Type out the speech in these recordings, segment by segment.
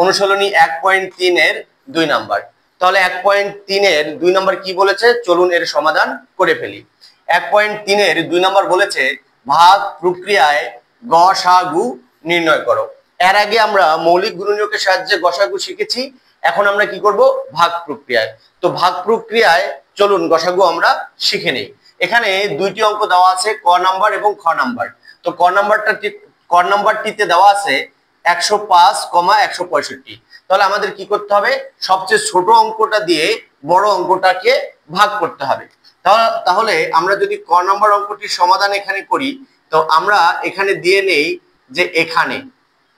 অনুশীলনী 1.3 এর 2 নাম্বার। তাহলে 1.3 এর 2 নাম্বার কি বলেছে, চলুন এর সমাধান করে ফেলি। 1.3 এর 2 নাম্বার বলেছে ভাগ প্রক্রিয়ায় গসাগু নির্ণয় করো। এর আগে আমরা মৌলিক গুণনীয়কের সাহায্যে গসাগু শিখেছি, এখন আমরা কি করব, ভাগ প্রক্রিয়ায়। তো ভাগ প্রক্রিয়ায় চলুন গসাগু আমরা শিখে নেই। এখানে দুইটি অঙ্ক দেওয়া আছে, ক নাম্বার এবং খ নাম্বার। তো ক নাম্বারটিতে দেওয়া আছে 105,165। তাহলে আমাদের কি করতে হবে, সবচেয়ে ছোট অঙ্কটা দিয়ে বড় অঙ্কটাকে ভাগ করতে হবে। তাহলে আমরা যদি ক নাম্বার অঙ্কটির সমাধান এখানে করি, তো আমরা এখানে দিয়ে নেই যে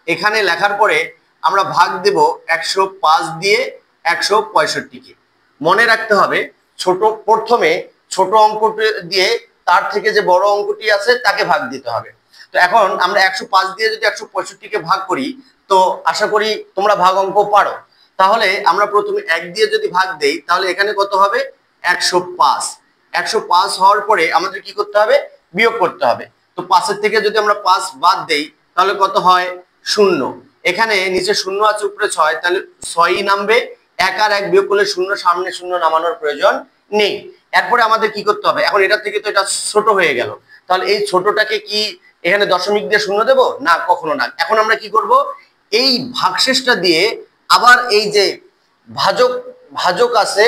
এখানে লেখার পরে আমরা ভাগ দেব 105 দিয়ে 165-কে। মনে রাখতে হবে প্রথমে ছোট অঙ্কটি দিয়ে তার থেকে যে বড় অঙ্কটি আছে তাকে ভাগ দিতে হবে। তো এখন আমরা 105 দিয়ে যদি 165-কে ভাগ করি, তো আশা করি তোমরা ভাগ অঙ্ক পারো। তাহলে আমরা প্রথমে 1 দিয়ে যদি ভাগ দেই, তাহলে এখানে কত হবে, 105। 105 হওয়ার পরে আমাদের কি করতে হবে, বিয়োগ করতে হবে। তো 5-এর থেকে যদি আমরা 5 বাদ দেই, তাহলে কত হয়, 0। এখানে নিচে 0 আছে, উপরে 6, তাহলে 6ই নামবে। 1 আর 1 বিয়োগ করলে 0, সামনে 0 নামানোর প্রয়োজন নেই। এরপরে আমাদের কি করতে হবে, এখন এটা থেকে তো এটা ছোট হয়ে গেল, তাহলে এই ছোটটাকে কি এখানে দশমিক দিয়ে 0 দেব না, কখনো না। এখন আমরা কি করব, এই ভাগশেষটা দিয়ে আবার এই যে ভাজক আছে,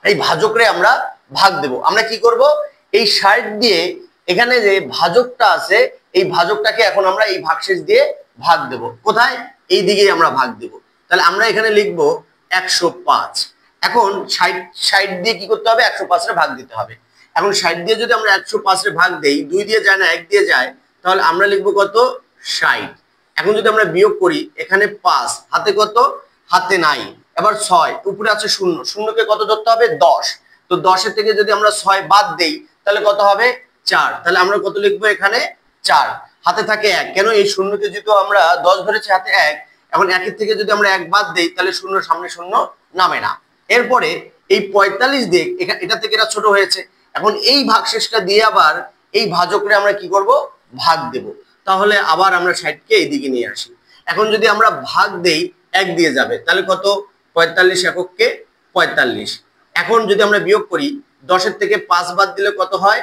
এই ভাজকরে আমরা ভাগ দেব। আমরা কি করব, এই 60 দিয়ে এখানে যে ভাজকটা আছে, এই ভাজকটাকে এখন আমরা এই ভাগশেষ দিয়ে ভাগ দেব। কোথায়, এই দিকেই আমরা ভাগ দেব। তাহলে আমরা এখানে লিখব 105। এখন 60 দিয়ে কি করতে হবে, 105-এর ভাগ দিতে হবে। এখন 60 দিয়ে যদি আমরা 105-এর ভাগ দেই, 2 দিয়ে যায় না, 1 দিয়ে যায়, তাহলে আমরা লিখব কত, 60। এখন যদি আমরা বিয়োগ করি, এখানে 5, হাতে কত, হাতে নাই। এবার 6, উপরে আছে 0, 0কে কত ধরতে হবে, 10। তো 10-এর থেকে যদি আমরা 6 বাদ দেই, তাহলে কত হবে, 4। তাহলে আমরা কত লিখবো, এখানে 4। হাতে থাকে 1, কেন এই 0কে যেহেতু আমরা 10 ধরেছি, হাতে 1, এখন 1-এর থেকে যদি আমরা 1 বাদ দেই, তাহলে 0 সামনে 0 নামে না। এরপরে এই 45 দিয়ে এটা থেকে এটা ছোট হয়েছে, এখন এই ভাগশেষটা দিয়ে আবার এই ভাজকরে আমরা কি করব, ভাগ দেব। তাহলে আবার আমরা 60-কে এইদিকে নিয়ে আসি। এখন যদি আমরা ভাগ দেই, 1 দিয়ে যাবে, তাহলে কত, 45 এককে 45। এখন যদি আমরা বিয়োগ করি, 10-এর থেকে 5 বাদ দিলে কত হয়,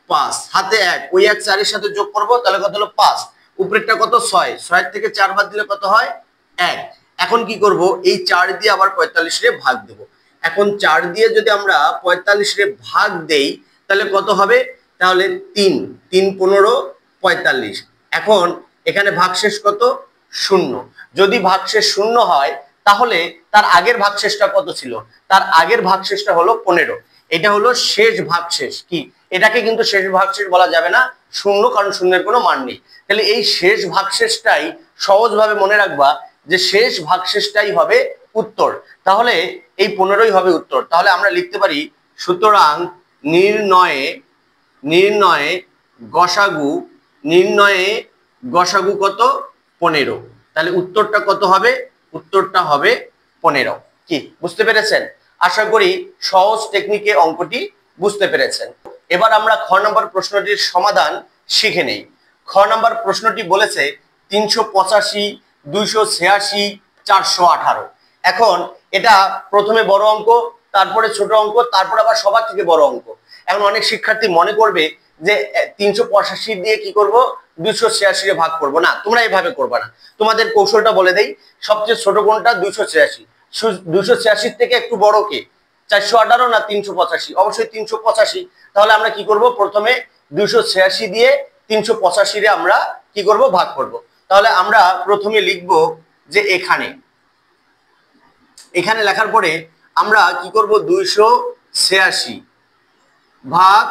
5। হাতে 1, ওই 1 4-এর সাথে যোগ করব, তাহলে কত হলো, 5। উপরেরটা কত, 6, 6-এর থেকে 4 বাদ দিলে কত হয়, 1। এখন কি করব, এই 4 দিয়ে আবার 45-রে ভাগ দেব। এখন 4 দিয়ে যদি আমরা 45-রে ভাগ দেই, তাহলে কত হবে, তাহলে 3, 3 15 45। এখন এখানে ভাগশেষ কত, 0। যদি ভাগশেষ 0 হয়, তাহলে তার আগের ভাগশেষটা কত ছিল, তার আগের ভাগশেষটা হলো 15। এটা হলো শেষ ভাগশেষ। কি, এটাকে কিন্তু শেষ ভাগশেষ বলা যাবে না, 0, কারণ 0-এর কোনো মান নেই। তাহলে এই শেষ ভাগশেষটাই সহজভাবে মনে রাখবা, যে শেষ ভাগশেষটাই হবে উত্তর। তাহলে এই 15ই হবে উত্তর। তাহলে আমরা লিখতে পারি, সুতরাং নির্ণয়ে গসাগু কত, 15। তাহলে উত্তরটা কত হবে, উত্তরটা হবে 15। কি বুঝতে পেরেছেন? আশা করি সহজ টেকনিকে অঙ্কটি বুঝতে পেরেছেন। এবার আমরা খ নম্বর প্রশ্নটির সমাধান শিখে নেই। খ নম্বর প্রশ্নটি বলেছে 385, 286, 418। এখন এটা প্রথমে বড় অঙ্ক, তারপরে ছোট অঙ্ক, তারপর আবার সবার থেকে বড় অঙ্ক। এখন অনেক শিক্ষার্থী মনে করবে যে 385 দিয়ে কি করব, 286-রে ভাগ করব। না, তোমরা এইভাবে করবা না। তোমাদের কৌশলটা বলে দেই, সবচেয়ে ছোট কোনটা, 286। 286 থেকে একটু বড় কে, 418 না 385? অবশ্যই 385। তাহলে আমরা কি করব, প্রথমে 286 দিয়ে 385-রে আমরা কি করব, ভাগ করব। তাহলে আমরা প্রথমে লিখব যে এখানে লেখার পরে আমরা কি করব, 286 ভাগ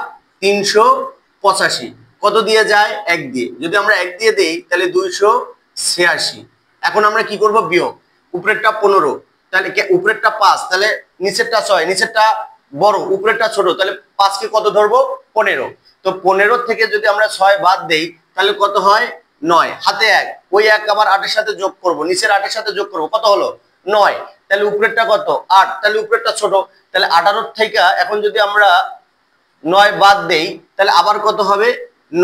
385 কত দিয়ে যায়, 1 দিয়ে। যদি আমরা 1 দিয়ে দেই, তাহলে 286। এখন আমরা কি করব, বিয়োগ। উপরেরটা 15, তাহলে উপরেরটা 5, তাহলে নিচেরটা 6, নিচেরটা বড়, উপরেরটা ছোট, তাহলে 5-কে কত ধরবো, 15। তো 15 থেকে যদি আমরা 6 বাদ দেই, তাহলে কত হয়, 9। হাতে 1, ওই 1 আবার 8-এর সাথে যোগ করব, নিচের 8-এর সাথে যোগ করব, কত হলো, 9। তাহলে উপরেরটা কত, 8, তাহলে উপরেরটা ছোট, তাহলে 18 থেকে এখন যদি আমরা 9 বাদ দেই, তাহলে আবার কত হবে,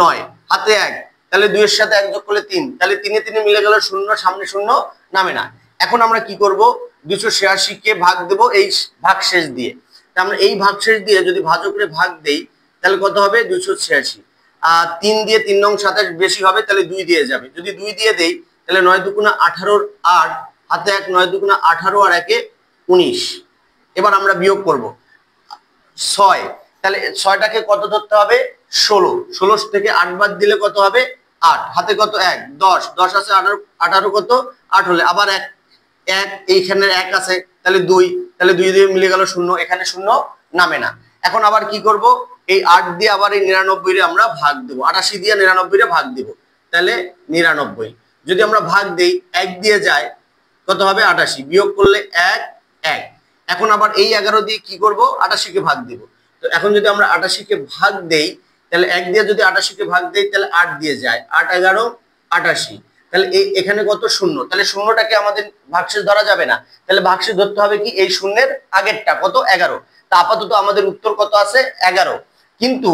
9। হাতে 1, তাহলে 2 এর সাথে 1 যোগ করলে 3, তাহলে 3 এ 3 মিলে গেল 0, সামনে 0 নামে না। এখন আমরা কি করব, 286 কে ভাগ দেব এই ভাগশেষ দিয়ে। আমরা এই ভাগশেষ দিয়ে যদি ভাজকের ভাগ দেই তাহলে কত হবে, 286। আর 3 দিয়ে 3 নং 27 বেশি হবে, তাহলে 2 দিয়ে যাবে। যদি 2 দিয়ে দেই তাহলে 9 দুগুণা 18 8, হাতে 1, 9 দুগুণা 18 আর 1 এ 19। এবার আমরা বিয়োগ করব 6, তাহলে 6টাকে কত ধরতে হবে, 16। 16 থেকে 8 বাদ দিলে কত হবে, 8, হাতে কত 1, 10, 10 আছে 18, 18 কত 8 হলে আবার 1, এইখানে 1 আছে, তাহলে 2, তাহলে 2 দিয়ে মিলে গেল 0, এখানে 0 নামে না। এখন আবার কি করব, এই 8 দিয়ে আবার এই 99 রে আমরা ভাগ দেব, 88 দিয়ে 99 রে ভাগ দেব, তাহলে 99। যদি আমরা ভাগ দেই 1 দিয়ে যায় কত হবে, 88, বিয়োগ করলে 1 1। এখন আবার এই 11 দিয়ে কি করব, 88 কে ভাগ দেব। তো এখন যদি আমরা 88 কে ভাগ দেই তাহলে 1 দিয়ে যদি 88 কে ভাগ দেই তাহলে 8 দিয়ে যায়, 8 11 88, তাহলে এখানে কত 0, তাহলে 0টাকে আমাদের ভাগশেষ ধরা যাবে না, তাহলে ভাগশেষ ধরতে হবে কি এই শূন্যের আগেরটা কত, 11। তা আপাতত আমাদের উত্তর কত আছে, 11। কিন্তু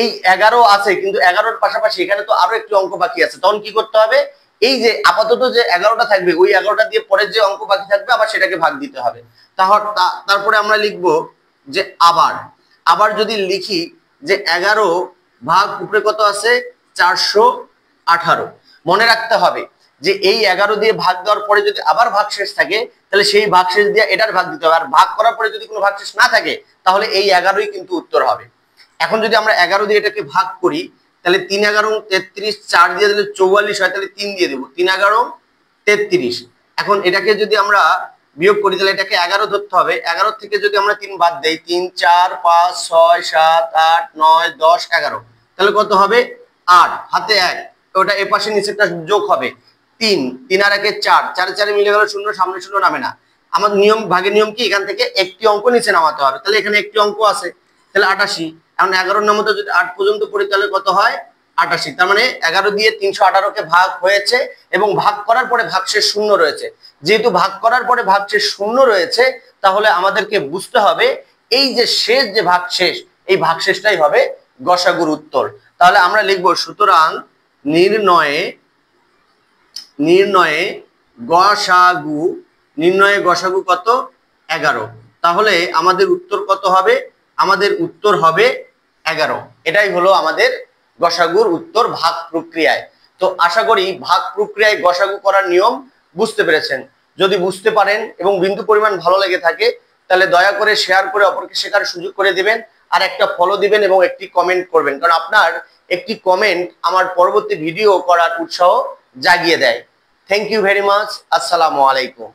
এই 11 আছে, কিন্তু 11-র পাশাপাশি এখানে তো আরো একটি অঙ্ক বাকি আছে, তখন কি করতে হবে, এই যে আপাতত যে 11টা থাকবে ওই 11টা দিয়ে পরের যে অঙ্ক বাকি থাকবে আবার সেটাকে ভাগ দিতে হবে। তারপরে আমরা লিখব যে আবার যদি লিখি যে 11 ভাগ উপরে কত আছে, 418। মনে রাখতে হবে যে এই 11 দিয়ে ভাগ দেওয়ার পরে যদি আবার ভাগশেষ থাকে তাহলে সেই ভাগশেষ দিয়ে এটার ভাগ দিতে হবে, আর ভাগ করার পরে যদি কোনো ভাগশেষ না থাকে তাহলে এই 11ই কিন্তু উত্তর হবে। এখন যদি আমরা 11 দিয়ে এটাকে ভাগ করি তাহলে 3 11 33, 4 দিয়ে দিলে 44 হয়, তাহলে 3 দিয়ে দেবো, 3 11 33। এখন এটাকে যদি আমরা বিয়োগ করি তাহলে এটাকে 11 ধরতে হবে, 11 থেকে যদি আমরা 3 বাদ দেই, 3 4 5 6 7 8 9 10 11, তাহলে কত হবে 8, হাতে 1, ওটা এ পাশে নিচেরটা যোগ হবে 3, 3 আর 1 4, 4 4 মিলে গেল 0, সামনে 0 নামে না। আমার নিয়ম, ভাগের নিয়ম কি, এখান থেকে একটি অঙ্ক নিচে নামাতে হবে, তাহলে এখানে একটি অঙ্ক আছে, তাহলে 88। এখন 11 এর মধ্যে যদি 8 পর্যন্ত পড়ি তাহলে কত হয়, 88। তার মানে 11 দিয়ে 318 কে ভাগ হয়েছে এবং ভাগ করার পরে ভাগশেষ 0 রয়েছে। যেহেতু ভাগ করার পরে ভাগশেষ 0 রয়েছে তাহলে আমাদেরকে বুঝতে হবে এই যে শেষ যে ভাগশেষ, এই ভাগশেষটাই হবে গসাগুর উত্তর। তাহলে আমরা লিখব, সুতরাং নির্ণয়ে গসাগু কত, 11। তাহলে আমাদের উত্তর কত হবে, আমাদের উত্তর হবে 11। এটাই হলো আমাদের গসাগুর উত্তর ভাগ প্রক্রিয়ায়। তো আশা করি ভাগ প্রক্রিয়ায় গসাগু করার নিয়ম বুঝতে পেরেছেন। যদি বুঝতে পারেন এবং বিন্দু পরিমাণ ভালো লেগে থাকে তাহলে দয়া করে শেয়ার করে অপরকে শেখার সুযোগ করে দিবেন, আর একটা ফলো দিবেন এবং একটি কমেন্ট করবেন, কারণ আপনার একটি কমেন্ট আমার পরবর্তী ভিডিও করার উৎসাহ জাগিয়ে দেয়। Thank you very much. আসসালামু আলাইকুম।